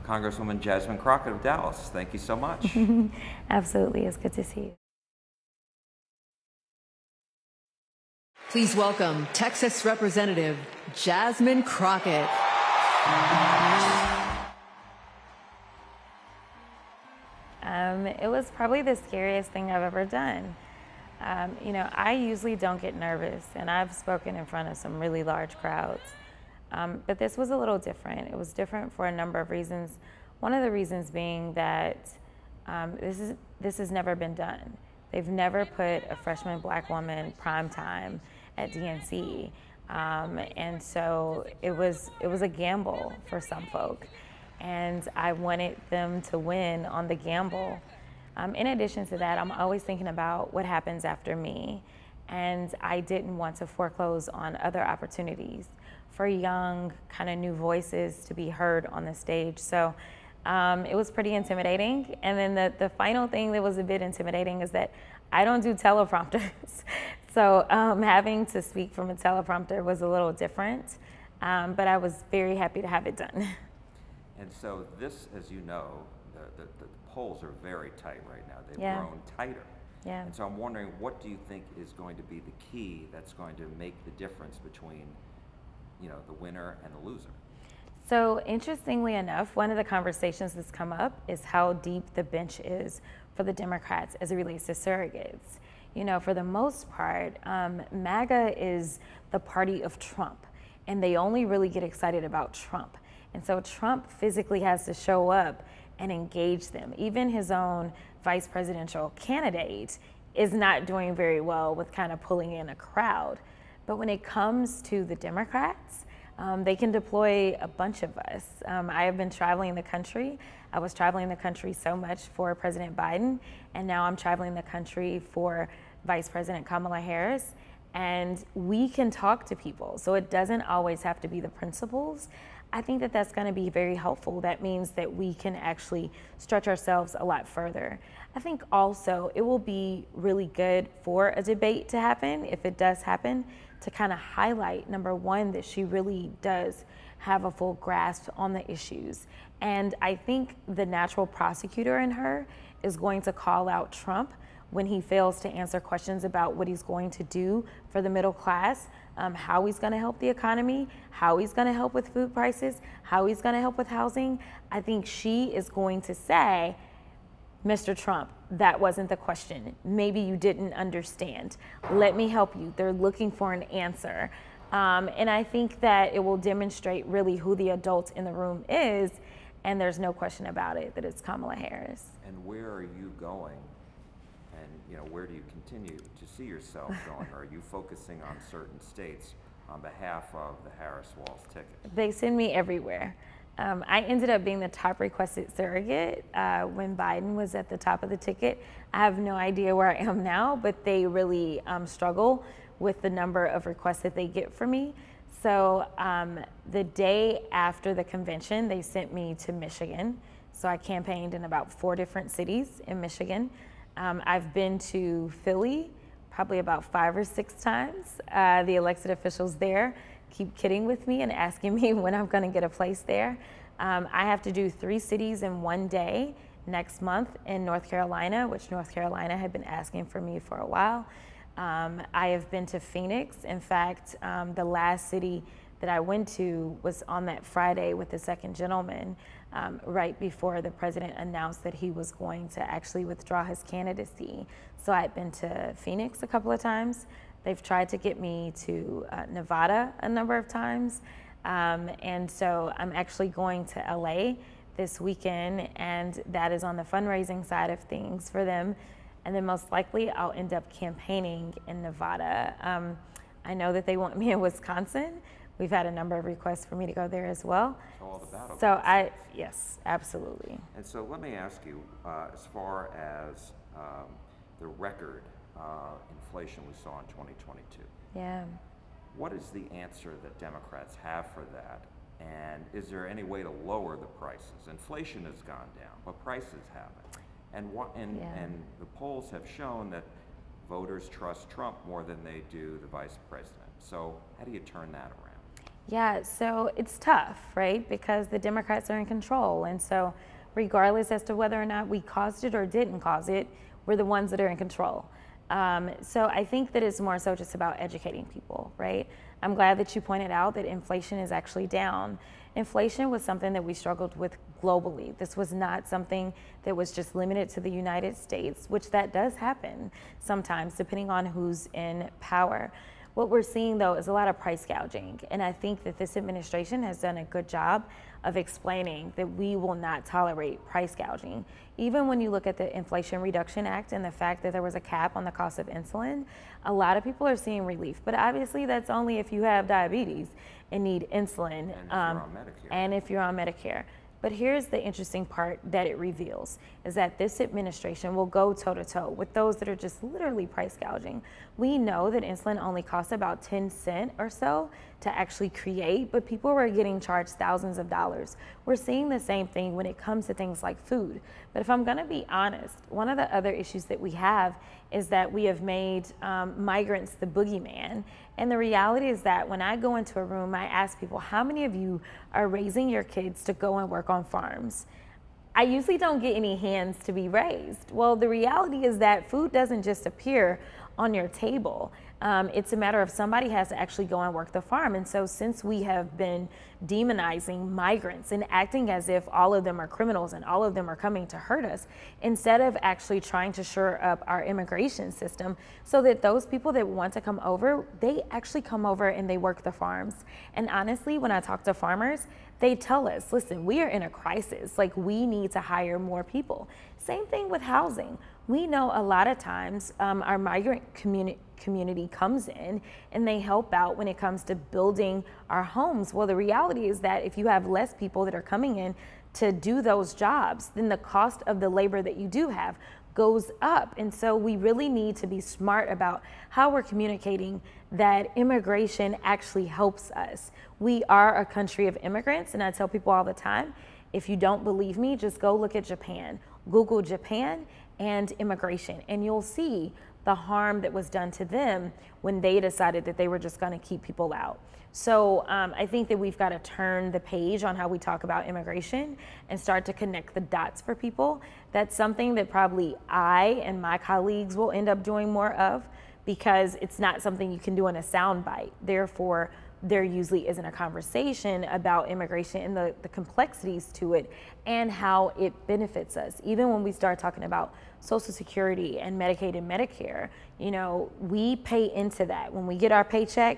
Congresswoman Jasmine Crockett of Dallas, thank you so much. Absolutely, it's good to see you. Please welcome Texas Representative Jasmine Crockett. It was probably the scariest thing I've ever done. I usually don't get nervous, and I've spoken in front of some really large crowds. But this was a little different. It was different for a number of reasons. One of the reasons being that this has never been done. They've never put a freshman black woman prime time at DNC. And so it was a gamble for some folk. And I wanted them to win on the gamble. In addition to that, I'm always thinking about what happens after me. And I didn't want to foreclose on other opportunities for young, kind of new voices to be heard on the stage. So it was pretty intimidating. And then the final thing that was a bit intimidating is that I don't do teleprompters. So having to speak from a teleprompter was a little different, but I was very happy to have it done. And so this, as you know, the polls are very tight right now. They've grown tighter. Yeah. And so I'm wondering, what do you think is going to be the key that's going to make the difference between, the winner and the loser? So interestingly enough, one of the conversations that's come up is how deep the bench is for the Democrats as it relates to surrogates. For the most part, MAGA is the party of Trump, and they only really get excited about Trump. And so Trump physically has to show up and engage them. Even his own vice presidential candidate is not doing very well with kind of pulling in a crowd. But when it comes to the Democrats, they can deploy a bunch of us. I have been traveling the country. I was traveling the country so much for President Biden, and now I'm traveling the country for Vice President Kamala Harris. And we can talk to people, so it doesn't always have to be the principals. I think that that's going to be very helpful. That means that we can actually stretch ourselves a lot further. I think also it will be really good for a debate to happen, if it does happen, to kind of highlight, number one, that she really does have a full grasp on the issues. And I think the natural prosecutor in her is going to call out Trump when he fails to answer questions about what he's going to do for the middle class, how he's going to help the economy, how he's going to help with food prices, how he's going to help with housing. I think she is going to say, Mr. Trump, that wasn't the question. Maybe you didn't understand. Let me help you. They're looking for an answer. And I think that it will demonstrate really who the adult in the room is, and there's no question about it that it's Kamala Harris. And where are you going? And where do you continue to see yourself going? Or are you focusing on certain states on behalf of the Harris-Walz ticket? They send me everywhere. I ended up being the top requested surrogate when Biden was at the top of the ticket. I have no idea where I am now, but they really struggle with the number of requests that they get from me. So the day after the convention, they sent me to Michigan. So I campaigned in about 4 different cities in Michigan. I've been to Philly probably about 5 or 6 times. The elected officials there keep kidding with me and asking me when I'm going to get a place there. I have to do 3 cities in one day next month in North Carolina, which North Carolina had been asking for me for a while. I have been to Phoenix. In fact, the last city that I went to was on that Friday with the second gentleman, right before the president announced that he was going to actually withdraw his candidacy. So I'd been to Phoenix a couple of times. They've tried to get me to Nevada a number of times. And so I'm actually going to LA this weekend, and that is on the fundraising side of things for them. And then most likely I'll end up campaigning in Nevada. I know that they want me in Wisconsin. We've had a number of requests for me to go there as well. So all the battlegrounds. Yes, absolutely. And so let me ask you, as far as the record inflation we saw in 2022. Yeah. What is the answer that Democrats have for that? And is there any way to lower the prices? Inflation has gone down, but prices haven't. And the polls have shown that voters trust Trump more than they do the vice president. So how do you turn that around? Yeah, so it's tough, right? Because the Democrats are in control. And so regardless as to whether or not we caused it or didn't cause it, we're the ones that are in control. So I think that it's more so just about educating people, right? I'm glad that you pointed out that inflation is actually down. Inflation was something that we struggled with globally. This was not something that was just limited to the United States, which that does happen sometimes depending on who's in power. What we're seeing though is a lot of price gouging, and I think that this administration has done a good job of explaining that we will not tolerate price gouging. Even when you look at the Inflation Reduction Act and the fact that there was a cap on the cost of insulin, a lot of people are seeing relief, but obviously that's only if you have diabetes and need insulin, and if you're on Medicare. But here's the interesting part that it reveals, is that this administration will go toe-to-toe with those that are just literally price gouging. We know that insulin only costs about 10 cents or so to actually create, but people were getting charged thousands of dollars. We're seeing the same thing when it comes to things like food. But if I'm gonna be honest, one of the other issues that we have is that we have made migrants the boogeyman. And the reality is that when I go into a room, I ask people, how many of you are raising your kids to go and work on farms? I usually don't get any hands to be raised. Well, the reality is that food doesn't just appear on your table. It's a matter of somebody has to actually go and work the farm. And so since we have been demonizing migrants and acting as if all of them are criminals and all of them are coming to hurt us, instead of actually trying to shore up our immigration system so that those people that want to come over, they actually come over and they work the farms. And honestly, when I talk to farmers, they tell us, listen, we are in a crisis. Like, we need to hire more people. Same thing with housing. We know a lot of times our migrant community comes in and they help out when it comes to building our homes. Well, the reality is that if you have less people that are coming in to do those jobs, then the cost of the labor that you do have goes up. And so we really need to be smart about how we're communicating that immigration actually helps us. We are a country of immigrants, and I tell people all the time, if you don't believe me, just go look at Japan. Google Japan and immigration, and you'll see the harm that was done to them when they decided that they were just going to keep people out. So I think that we've got to turn the page on how we talk about immigration and start to connect the dots for people. That's something that probably I and my colleagues will end up doing more of, because it's not something you can do in a soundbite. Therefore, there usually isn't a conversation about immigration and the complexities to it and how it benefits us. Even when we start talking about Social Security and Medicaid and Medicare, you know, we pay into that. When we get our paycheck,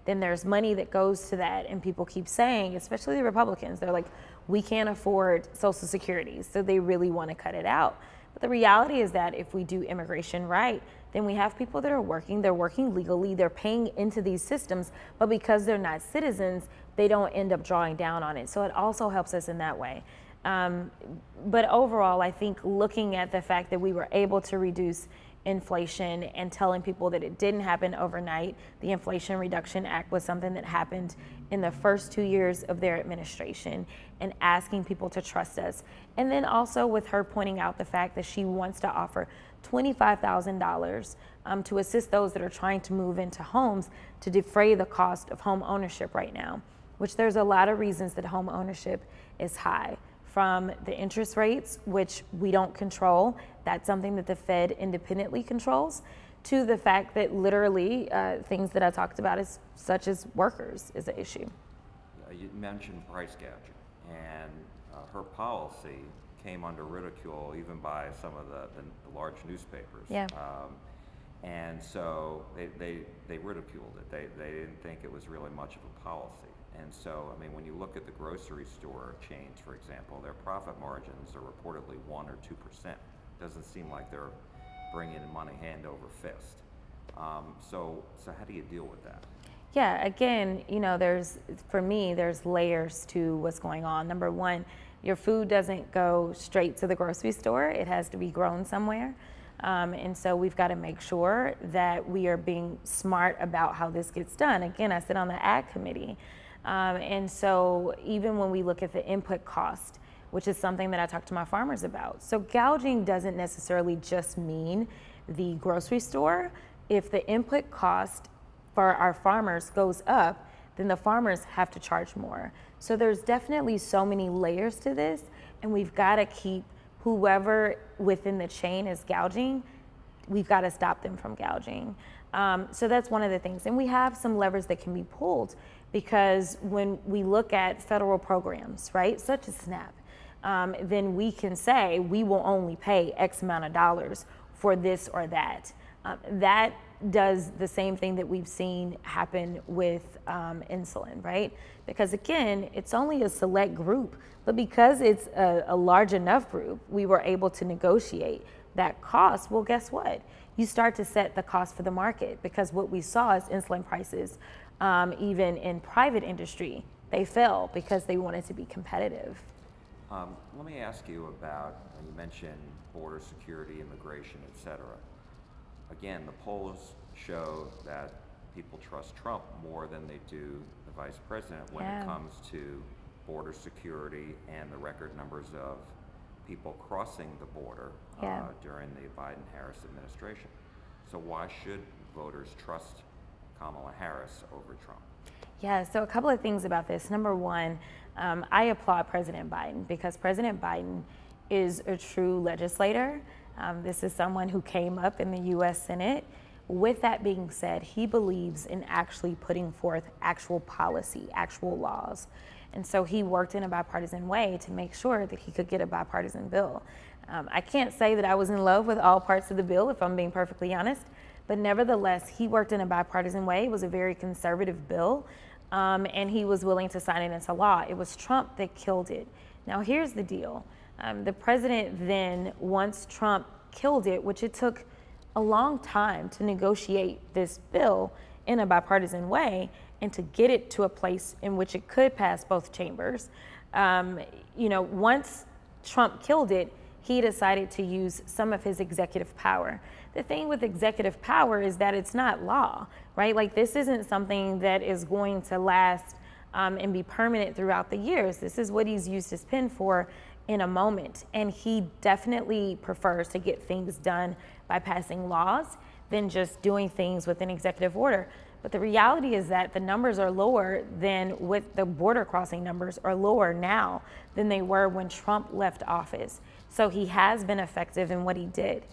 then there's money that goes to that, and people keep saying, especially the Republicans, they're like, we can't afford Social Security, so they really want to cut it out. But the reality is that if we do immigration right, then we have people that are working, they're working legally, they're paying into these systems, but because they're not citizens, they don't end up drawing down on it. So it also helps us in that way. But overall, I think looking at the fact that we were able to reduce inflation and telling people that it didn't happen overnight, the Inflation Reduction Act was something that happened in the first 2 years of their administration, and asking people to trust us. And then also with her pointing out the fact that she wants to offer $25,000 to assist those that are trying to move into homes to defray the cost of home ownership right now, which there's a lot of reasons that home ownership is high. From the interest rates, which we don't control, that's something that the Fed independently controls, to the fact that literally things that I talked about, is such as workers, is an issue. You mentioned price gouging, and her policy came under ridicule even by some of the large newspapers. Yeah. And so they ridiculed it. They didn't think it was really much of a policy. And so, I mean, when you look at the grocery store chains, for example, their profit margins are reportedly 1 or 2%. Doesn't seem like they're bringing in money hand over fist. So how do you deal with that? Yeah, again, you know, for me, there's layers to what's going on. Number one, your food doesn't go straight to the grocery store. It has to be grown somewhere. And so we've got to make sure that we are being smart about how this gets done. Again, I sit on the Ag Committee. And so even when we look at the input cost, which is something that I talk to my farmers about. So gouging doesn't necessarily just mean the grocery store. If the input cost for our farmers goes up, then the farmers have to charge more. So there's definitely so many layers to this, and we've got to keep whoever within the chain is gouging, we've got to stop them from gouging. So that's one of the things. And we have some levers that can be pulled, because when we look at federal programs, right, such as SNAP, then we can say we will only pay X amount of dollars for this or that. That does the same thing that we've seen happen with insulin, right? Because again, it's only a select group, but because it's a large enough group, we were able to negotiate that cost. Well, guess what? You start to set the cost for the market, because what we saw is insulin prices, even in private industry, they fell because they wanted to be competitive. Let me ask you about, you mentioned border security, immigration, et cetera. Again, the polls show that people trust Trump more than they do the vice president when it comes to border security and the record numbers of people crossing the border during the Biden-Harris administration. So why should voters trust Kamala Harris over Trump? Yeah, so a couple of things about this. Number one, I applaud President Biden, because President Biden is a true legislator. This is someone who came up in the U.S. Senate. With that being said, he believes in actually putting forth actual policy, actual laws. And so he worked in a bipartisan way to make sure that he could get a bipartisan bill. I can't say that I was in love with all parts of the bill, if I'm being perfectly honest, but nevertheless, he worked in a bipartisan way. It was a very conservative bill, and he was willing to sign it into law. It was Trump that killed it. Now, here's the deal. The president then, once Trump killed it, which it took a long time to negotiate this bill in a bipartisan way and to get it to a place in which it could pass both chambers. Once Trump killed it, he decided to use some of his executive power. The thing with executive power is that it's not law, right? Like, this isn't something that is going to last and be permanent throughout the years. This is what he's used his pen for in a moment. And he definitely prefers to get things done by passing laws than just doing things with an executive order. But the reality is that the numbers are lower than with the border crossing numbers are lower now than they were when Trump left office. So he has been effective in what he did.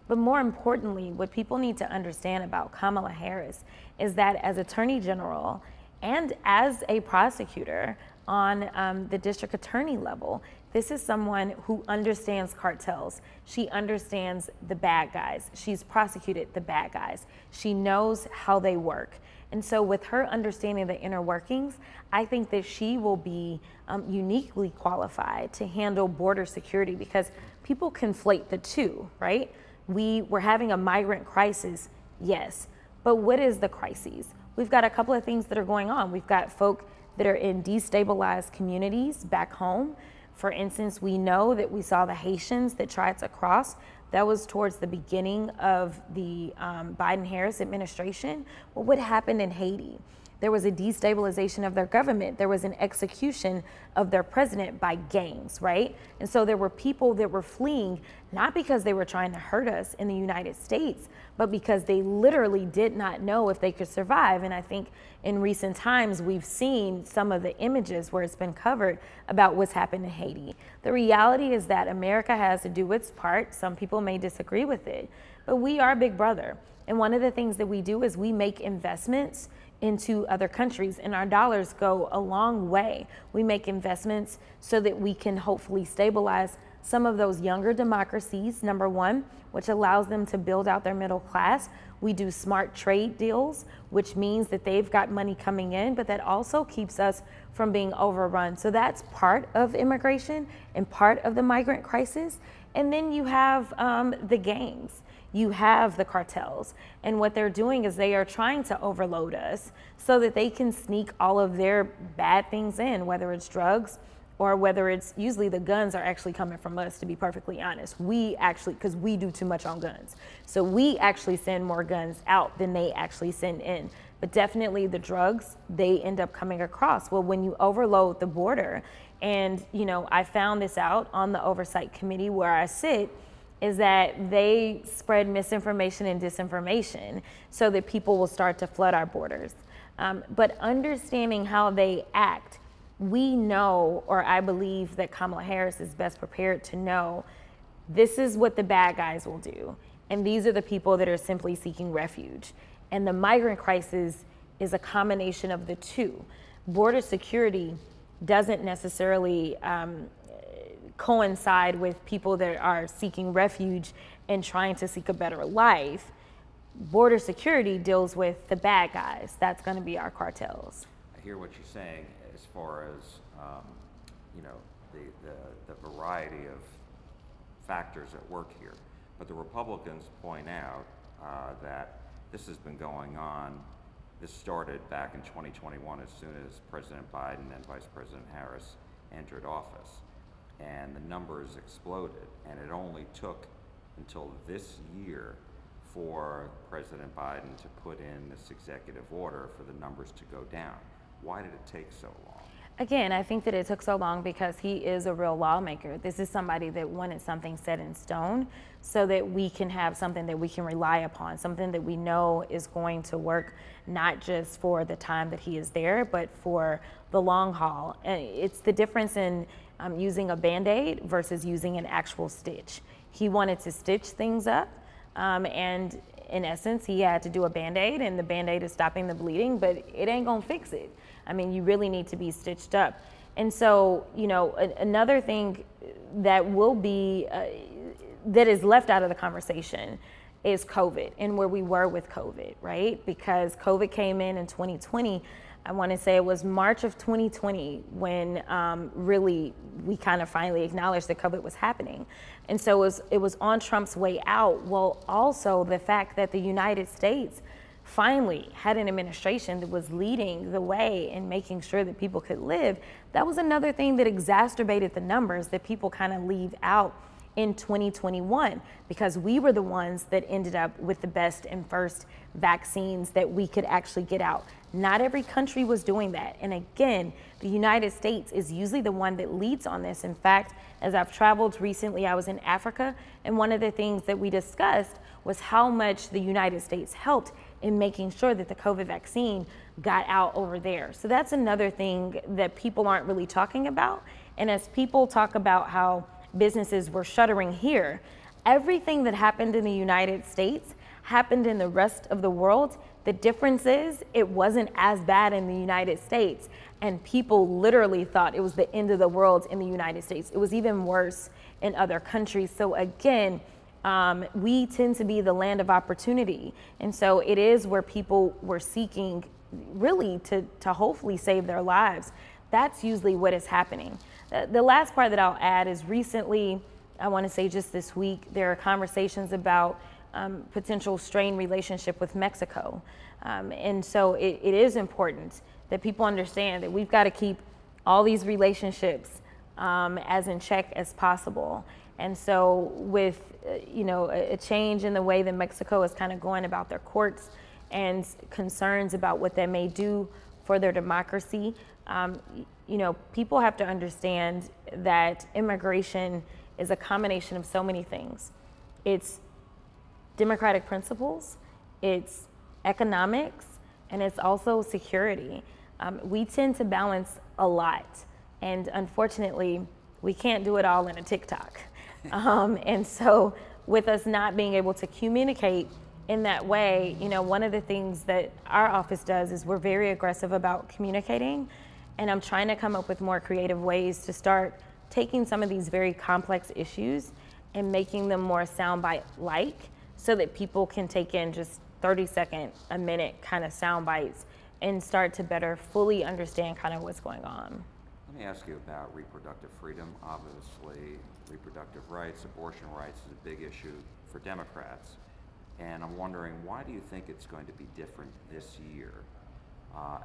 But more importantly, what people need to understand about Kamala Harris is that as Attorney General and as a prosecutor on the district attorney level, this is someone who understands cartels. She understands the bad guys. She's prosecuted the bad guys. She knows how they work. And so with her understanding the inner workings, I think that she will be uniquely qualified to handle border security, because people conflate the two, right? We're having a migrant crisis, yes, but what is the crisis? We've got a couple of things that are going on. We've got folk that are in destabilized communities back home. For instance, we know that we saw the Haitians that tried to cross. That was towards the beginning of the Biden-Harris administration. Well, what happened in Haiti? There was a destabilization of their government. There was an execution of their president by gangs, right? And so there were people that were fleeing, not because they were trying to hurt us in the United States, but because they literally did not know if they could survive. And I think in recent times, we've seen some of the images where it's been covered about what's happened in Haiti. The reality is that America has to do its part. Some people may disagree with it, but we are Big Brother. And one of the things that we do is we make investments into other countries, and our dollars go a long way. We make investments so that we can hopefully stabilize some of those younger democracies, number one, which allows them to build out their middle class. We do smart trade deals, which means that they've got money coming in, but that also keeps us from being overrun. So that's part of immigration and part of the migrant crisis. And then you have the gangs. You have the cartels, and what they're doing is they are trying to overload us so that they can sneak all of their bad things in, whether it's drugs or whether it's, usually the guns are actually coming from us, to be perfectly honest. We actually, because we do too much on guns. So we actually send more guns out than they actually send in. But definitely the drugs, they end up coming across. Well, when you overload the border, and I found this out on the oversight committee where I sit, is that they spread misinformation and disinformation so that people will start to flood our borders. But understanding how they act, we know, or I believe that Kamala Harris is best prepared to know, this is what the bad guys will do. And these are the people that are simply seeking refuge. And the migrant crisis is a combination of the two. Border security doesn't necessarily coincide with people that are seeking refuge and trying to seek a better life. Border security deals with the bad guys. That's going to be our cartels. I hear what you're saying as far as you know, the variety of factors at work here, but the Republicans point out that this has been going on. This started back in 2021 as soon as President Biden and Vice President Harris entered office, and the numbers exploded, and it only took until this year for President Biden to put in this executive order for the numbers to go down. Why did it take so long? Again, I think that it took so long because he is a real lawmaker. This is somebody that wanted something set in stone so that we can have something that we can rely upon, something that we know is going to work not just for the time that he is there, but for the long haul. And it's the difference in using a Band-Aid versus using an actual stitch. He wanted to stitch things up, and in essence, he had to do a Band-Aid, and the Band-Aid is stopping the bleeding, but it ain't gonna fix it. I mean, you really need to be stitched up. And so, you know, another thing that will be, that is left out of the conversation is COVID and where we were with COVID, right? Because COVID came in 2020. I want to say it was March of 2020 when really we kind of finally acknowledged that COVID was happening. And so it was on Trump's way out. Well, also the fact that the United States finally had an administration that was leading the way in making sure that people could live, that was another thing that exacerbated the numbers that people kind of leave out in 2021, because we were the ones that ended up with the best and first vaccines that we could actually get out. Not every country was doing that. And again, the United States is usually the one that leads on this. In fact, as I've traveled recently, I was in Africa, and one of the things that we discussed was how much the United States helped in making sure that the COVID vaccine got out over there. So that's another thing that people aren't really talking about. And as people talk about how businesses were shuttering here, everything that happened in the United States happened in the rest of the world. The difference is it wasn't as bad in the United States, and people literally thought it was the end of the world in the United States. It was even worse in other countries. So again, we tend to be the land of opportunity. And so it is where people were seeking really to hopefully save their lives. That's usually what is happening. The last part that I'll add is recently, I want to say just this week, there are conversations about potential strained relationship with Mexico. And so it is important that people understand that we've got to keep all these relationships as in check as possible. And so with a change in the way that Mexico is kind of going about their courts and concerns about what that may do for their democracy, people have to understand that immigration is a combination of so many things. It's democratic principles, it's economics, and it's also security. We tend to balance a lot, and unfortunately, we can't do it all in a TikTok. And so with us not being able to communicate in that way, one of the things that our office does is we're very aggressive about communicating, and I'm trying to come up with more creative ways to start taking some of these very complex issues and making them more soundbite-like so that people can take in just 30-second, a minute kind of sound bites and start to better fully understand kind of what's going on. Let me ask you about reproductive freedom. Obviously, reproductive rights, abortion rights is a big issue for Democrats. And I'm wondering, why do you think it's going to be different this year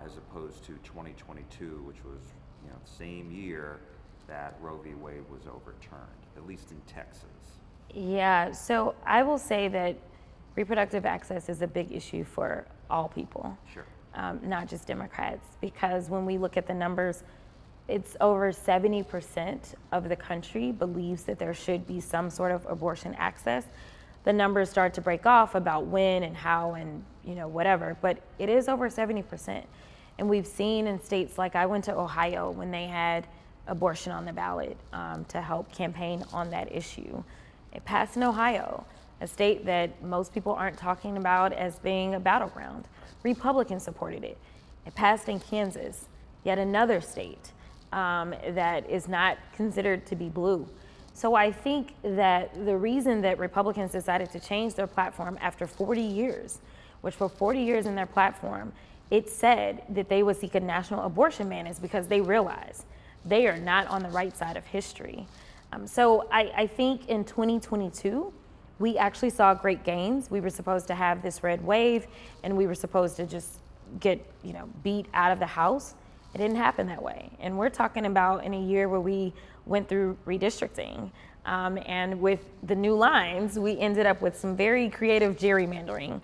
as opposed to 2022, which was the same year that Roe v. Wade was overturned, at least in Texas? Yeah, so I will say that reproductive access is a big issue for all people, sure, not just Democrats, because when we look at the numbers, it's over 70% of the country believes that there should be some sort of abortion access. The numbers start to break off about when and how and whatever, but it is over 70%. And we've seen in states like, I went to Ohio when they had abortion on the ballot to help campaign on that issue. It passed in Ohio, a state that most people aren't talking about as being a battleground. Republicans supported it. It passed in Kansas, yet another state that is not considered to be blue. So I think that the reason that Republicans decided to change their platform after 40 years, which for 40 years in their platform, it said that they would seek a national abortion ban, is because they realize they are not on the right side of history. So I think in 2022, we actually saw great gains. We were supposed to have this red wave, and we were supposed to just get beat out of the House. It didn't happen that way. And we're talking about in a year where we went through redistricting. And with the new lines, we ended up with some very creative gerrymandering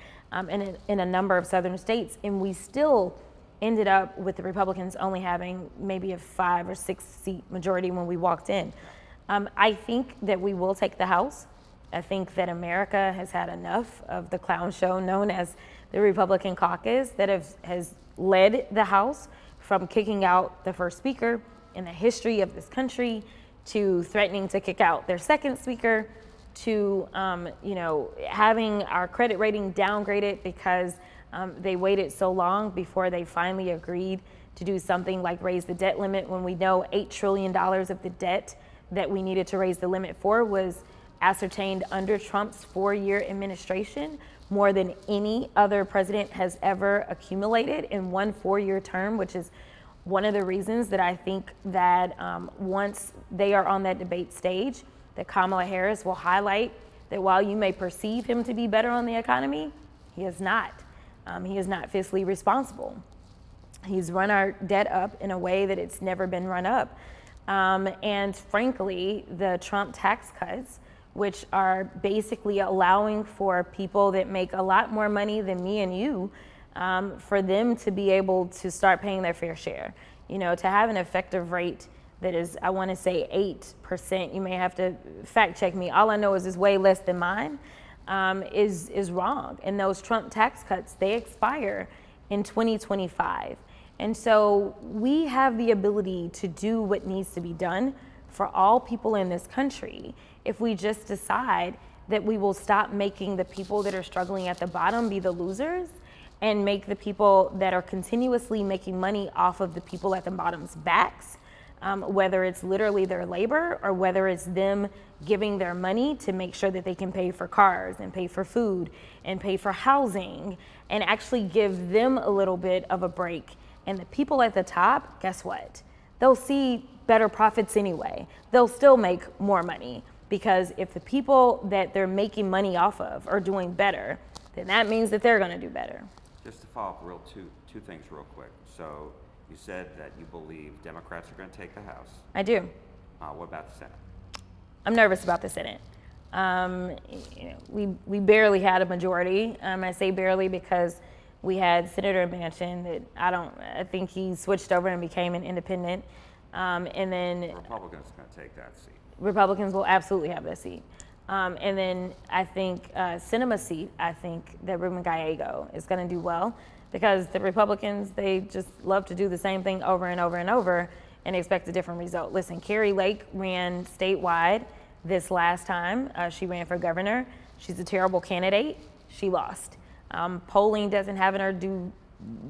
in a number of southern states. And we still ended up with the Republicans only having maybe a 5 or 6 seat majority when we walked in. I think that we will take the House. I think that America has had enough of the clown show known as the Republican caucus that has led the House from kicking out the first speaker in the history of this country, to threatening to kick out their second speaker, to having our credit rating downgraded because they waited so long before they finally agreed to do something like raise the debt limit, when we know $8 trillion of the debt that we needed to raise the limit for was ascertained under Trump's 4-year administration, more than any other president has ever accumulated in one 4-year term, which is one of the reasons that I think that once they are on that debate stage, that Kamala Harris will highlight that while you may perceive him to be better on the economy, he is not. He is not fiscally responsible. He's run our debt up in a way that it's never been run up. And frankly, the Trump tax cuts, which are basically allowing for people that make a lot more money than me and you, for them to be able to start paying their fair share. To have an effective rate that is, I want to say 8%, you may have to fact check me, all I know is way less than mine, is wrong. And those Trump tax cuts, they expire in 2025. And so we have the ability to do what needs to be done for all people in this country if we just decide that we will stop making the people that are struggling at the bottom be the losers, and make the people that are continuously making money off of the people at the bottom's backs, whether it's literally their labor or whether it's them giving their money to make sure that they can pay for cars and pay for food and pay for housing, and actually give them a little bit of a break. And the people at the top, guess what? They'll see better profits anyway. They'll still make more money, because if the people that they're making money off of are doing better, then that means that they're gonna do better. Just to follow up two things real quick. So you said that you believe Democrats are going to take the House. I do. What about the Senate? I'm nervous about the Senate. We barely had a majority. I say barely because we had Senator Manchin that I think he switched over and became an independent. And then Republicans are going to take that seat. Republicans will absolutely have that seat. And then I think Sinema's seat, I think that Ruben Gallego is going to do well, because the Republicans, they just love to do the same thing over and over and over and expect a different result. Listen, Carrie Lake ran statewide this last time. She ran for governor. She's a terrible candidate. She lost. Polling doesn't have her do,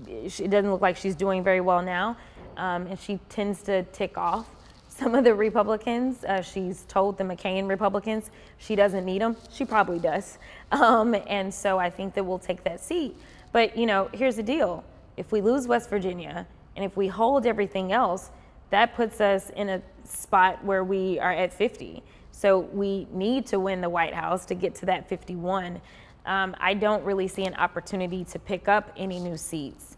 it doesn't look like she's doing very well now. And she tends to tick off some of the Republicans. She's told the McCain Republicans she doesn't need them. She probably does. And so I think that we'll take that seat. But here's the deal. If we lose West Virginia and if we hold everything else, that puts us in a spot where we are at 50. So we need to win the White House to get to that 51. I don't really see an opportunity to pick up any new seats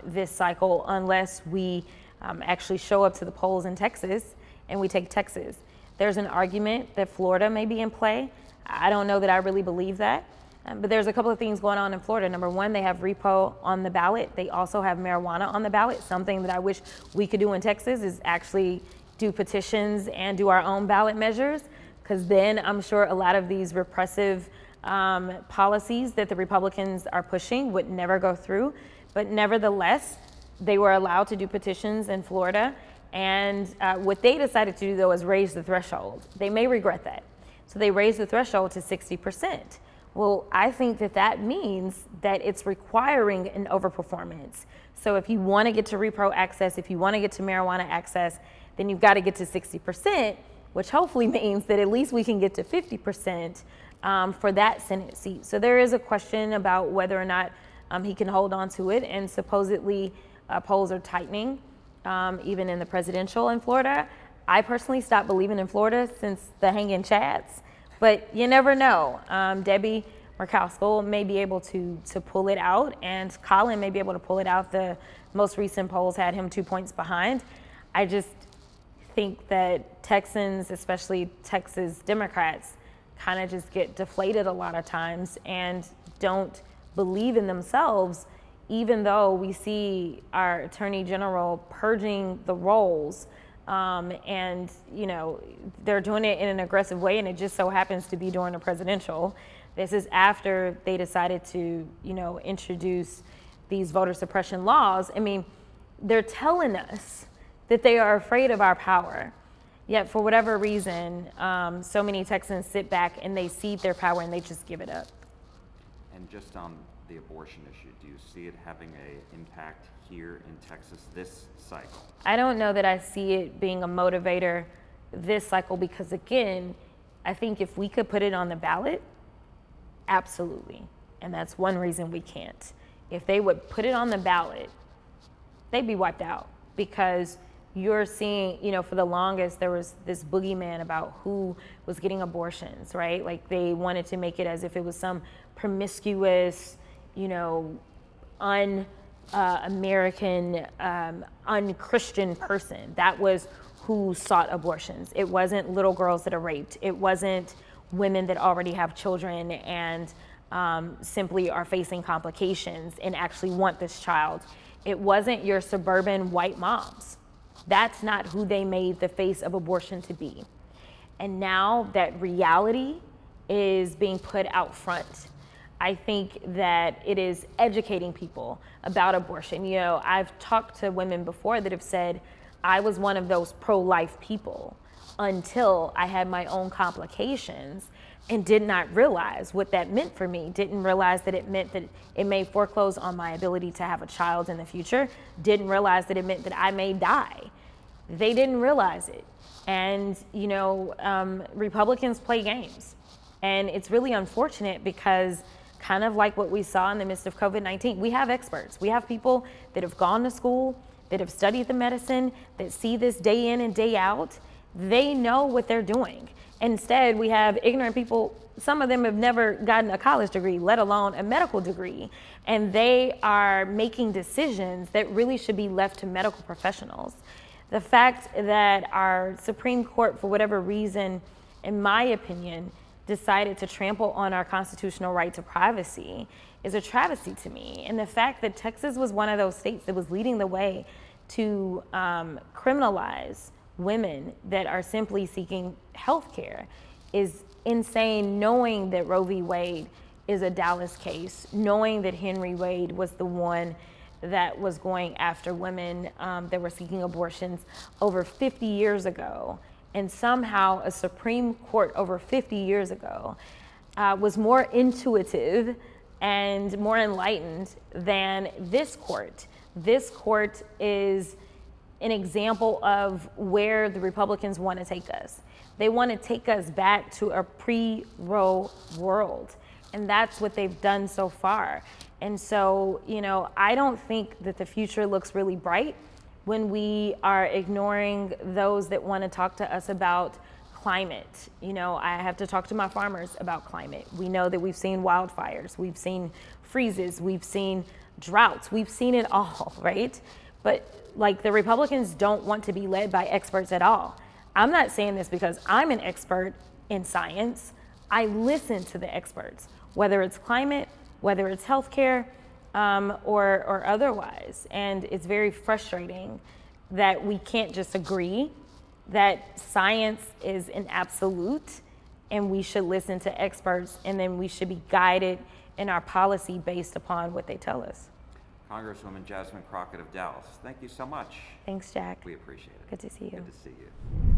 this cycle unless we actually show up to the polls in Texas and we take Texas. There's an argument that Florida may be in play. I don't know that I really believe that. But there's a couple of things going on in Florida. Number one, they have repo on the ballot. They also have marijuana on the ballot. Something that I wish we could do in Texas is actually do petitions and do our own ballot measures, because then I'm sure a lot of these repressive policies that the Republicans are pushing would never go through. But nevertheless, they were allowed to do petitions in Florida. And what they decided to do, though, is raise the threshold. They may regret that. So they raised the threshold to 60%. Well, I think that that means that it's requiring an overperformance. So if you want to get to repro access, if you want to get to marijuana access, then you've got to get to 60%, which hopefully means that at least we can get to 50% for that Senate seat. So there is a question about whether or not he can hold on to it, and supposedly polls are tightening, even in the presidential in Florida. I personally stopped believing in Florida since the hanging chads, but you never know. Debbie Murkowski may be able to pull it out, and Colin may be able to pull it out. The most recent polls had him 2 points behind. I just think that Texans, especially Texas Democrats, kind of just get deflated a lot of times and don't believe in themselves, even though we see our Attorney General purging the rolls. And, you know, they're doing it in an aggressive way, and it just so happens to be during a presidential. This is after they decided to, you know, introduce these voter suppression laws. I mean, they're telling us that they are afraid of our power. Yet for whatever reason, so many Texans sit back and they cede their power and they just give it up. And just on the abortion issue, do you see it having an impact here in Texas this cycle? I don't know that I see it being a motivator this cycle, because again, I think if we could put it on the ballot, absolutely. And that's one reason we can't. If they would put it on the ballot, they'd be wiped out, because you're seeing, you know, for the longest, there was this boogeyman about who was getting abortions, right? Like they wanted to make it as if it was some promiscuous, you know, un-American, un-Christian person. That was who sought abortions. It wasn't little girls that are raped. It wasn't women that already have children and simply are facing complications and actually want this child. It wasn't your suburban white moms. That's not who they made the face of abortion to be. And now that reality is being put out front, I think that it is educating people about abortion. You know, I've talked to women before that have said, I was one of those pro-life people until I had my own complications and did not realize what that meant for me. Didn't realize that it meant that it may foreclose on my ability to have a child in the future. Didn't realize that it meant that I may die. They didn't realize it. And, you know, Republicans play games. And it's really unfortunate because kind of like what we saw in the midst of COVID-19, we have experts. We have people that have gone to school, that have studied the medicine, that see this day in and day out. They know what they're doing. Instead, we have ignorant people. Some of them have never gotten a college degree, let alone a medical degree. And they are making decisions that really should be left to medical professionals. The fact that our Supreme Court, for whatever reason, in my opinion, decided to trample on our constitutional right to privacy is a travesty to me. And the fact that Texas was one of those states that was leading the way to criminalize women that are simply seeking health care is insane, knowing that Roe v. Wade is a Dallas case, knowing that Henry Wade was the one that was going after women that were seeking abortions over 50 years ago. And somehow a Supreme Court over 50 years ago was more intuitive and more enlightened than this court. This court is an example of where the Republicans want to take us. They want to take us back to a pre-Roe world. And that's what they've done so far. And so, you know, I don't think that the future looks really bright when we are ignoring those that want to talk to us about climate. You know, I have to talk to my farmers about climate. We know that we've seen wildfires, we've seen freezes, we've seen droughts, we've seen it all, right? But like the Republicans don't want to be led by experts at all. I'm not saying this because I'm an expert in science. I listen to the experts, whether it's climate, whether it's healthcare, or otherwise. And it's very frustrating that we can't just agree that science is an absolute and we should listen to experts, and then we should be guided in our policy based upon what they tell us. Congresswoman Jasmine Crockett of Dallas, thank you so much. Thanks, Jack. We appreciate it. Good to see you. Good to see you.